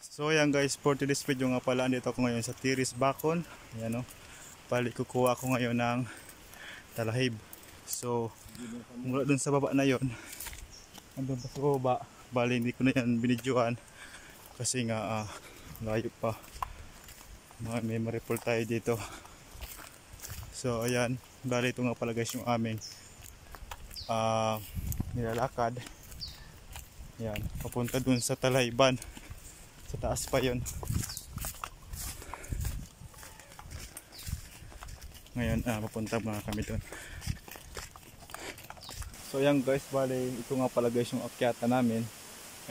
So ayan guys, for today's video nga pala, andito ako ngayon sa Tiris Bacon. Ayan o, bali kukuha ako ngayon ng talahib. So mula dun sa baba na yon, andun pa sa baba, bali hindi ko na yan binidyohan kasi nga layo pa. May maripol tayo dito. So ayan, bali ito nga pala guys yung aming nilalakad. Ayan, papunta dun sa Talayban. Sa taas pa yon. Ngayon papunta mga kami doon. So yan guys, bali ito nga pala guys yung akyata namin.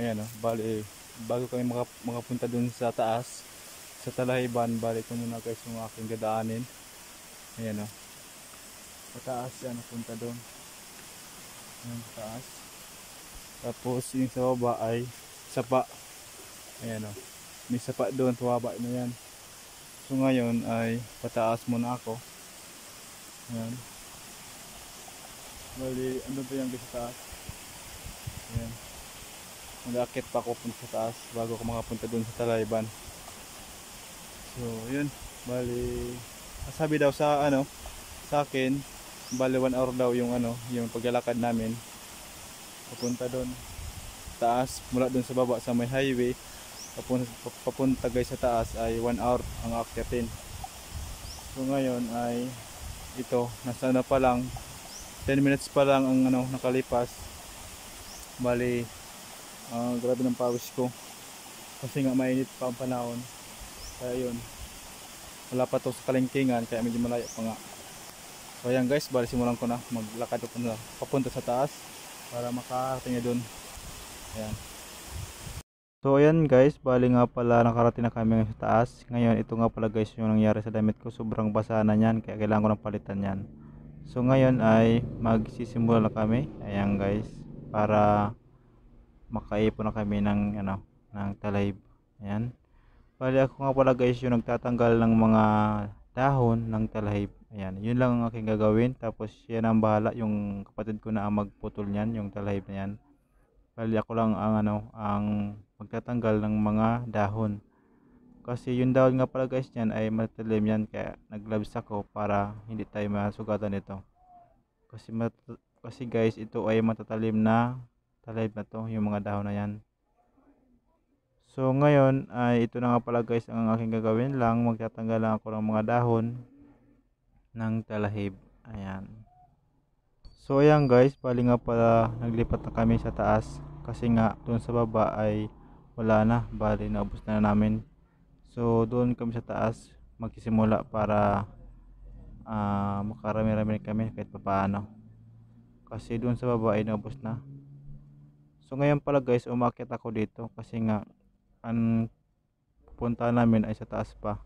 Ayan o, bali bago kami makapunta doon sa taas sa Talayban, bali ito muna guys yung aking dadaanin. Ayan o, sa taas yan, napunta doon. Ayan, sa taas. Tapos yung sa baba ay sapa. Ayan o, may sapa doon, tuwaba na yan. So ngayon ay pataas muna ako. Ayan, bali andun pa yung sa taas. Ayan, mag-aakit pa ako punta sa taas bago ako makapunta doon sa Talayban. So yun, bali sabi daw sa sa akin, bali 1 hour daw yung yung paglalakad namin papunta doon taas. Mula doon sa baba sa may highway papunta guys sa taas ay 1 hour ang aakyatin. So ngayon ay ito, nasa pa lang 10 minutes pa lang ang nakalipas. Bali grabe ng pawis ko kasi nga mainit pa ang panahon. Kaya yun, wala pa to sa kalingkingan, kaya medyo malayo pa nga. So ayan guys, bali simulan ko na maglakad papunta sa taas para makarating na doon. Ayan. So ayan guys, bali nga pala nakarating na kami sa taas. Ngayon ito nga pala guys yung nangyari sa damit ko, sobrang basa na yan, kaya kailangan ko ng palitan yan. So ngayon ay magsisimula na kami. Ayan guys, para makaipon na kami ng ng talahib. Ayan, bali ako nga pala guys yung nagtatanggal ng mga dahon ng talahib. Ayan, yun lang ang aking gagawin. Tapos yan ang bahala, yung kapatid ko na ang magputol niyan, yung talahib na yan. Bali ako lang ang magtatanggal ng mga dahon. Kasi yung dahon nga pala guys niyan ay matalim yan, kaya nagloves ako para hindi tayo masugatan nito. Kasi guys, ito ay matatalim na talahib na to, yung mga dahon na yan. So ngayon ay ito na nga pala guys ang aking gagawin lang, magtatanggal lang ako ng mga dahon ng talahib. Ayan. So ayan guys, bali nga pala naglipat na kami sa taas kasi nga doon sa baba ay wala na, bali naubos na namin. So doon kami sa taas magsisimula para makarami-rami kami kahit papaano, kasi doon sa baba ay naubos na. So ngayon pala guys, umakyat ako dito kasi nga ang pupunta namin ay sa taas pa.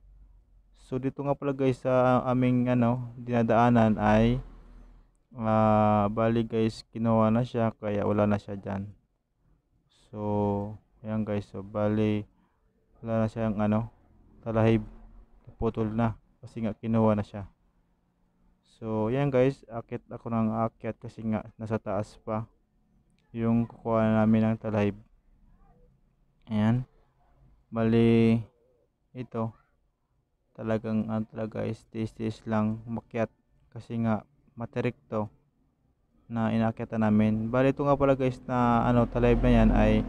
So dito nga pala guys sa aming dinadaanan ay bali guys, kinuha na siya kaya wala na siya dyan. So ayan guys, so bali wala na siyang talahib, putol na kasi nga kinuha na siya. So ayan guys, akit ako ng akyat kasi nga nasa taas pa yung kukuha namin ng talahib. Ayan, bali ito talagang talaga guys, tiis lang makyat kasi nga matirik to na inakyatan namin. Bali ito nga pala guys na talahib na yan ay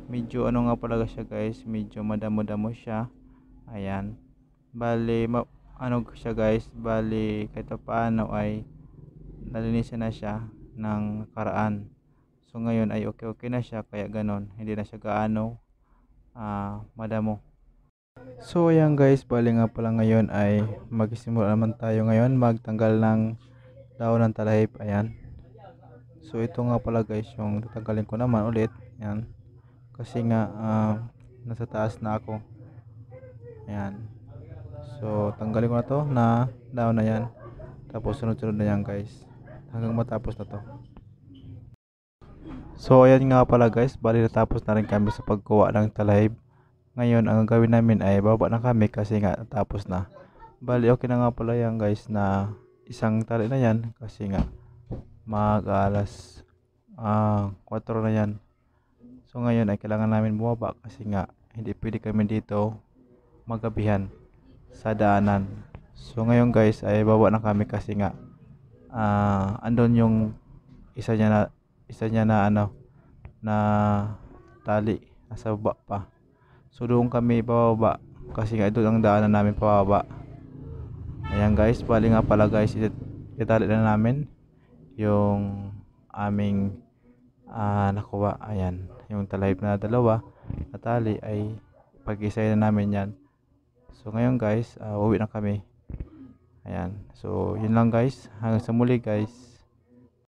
medyo nga pala siya guys, medyo madamo-damo siya. Ayan, bali siya guys, bali kahit paano ay nalinisan na siya ng karaan. So ngayon ay okay na siya, kaya ganon, hindi na siya gaano madamo. So ayan guys, bali nga pala ngayon ay magsisimula naman tayo ngayon magtanggal ng dahon ng talahib. Ayan, so ito nga pala guys yung tatanggalin ko naman ulit. Ayan, kasi nga nasa taas na ako. Ayan, so tanggalin ko na to na dahon na yan, tapos sunod-sunod na yan guys hanggang matapos na to. So ayan nga pala guys, bali natapos na rin kami sa pagkuha ng talahib. Ngayon ang gagawin namin ay baba na kami kasi nga natapos na. Bali okay na nga pala yan guys na isang tali na yan kasi nga mag alas 4 na yan. So ngayon ay kailangan namin bumaba kasi nga hindi pwede kami dito magabihan sa daanan. So ngayon guys ay baba na kami kasi nga andon yung isa niya na ano na tali nasa baba pa. So doon kami pababa kasi nga doon ang daanan namin pababa. Ayan guys, bali nga pala guys, itali na namin yung aming nakuha. Ayan, yung talahib na dalawa na tali ay pag-isay na namin yan. So ngayon guys, uwi na kami. Ayan, so yun lang guys, hanggang sa muli guys.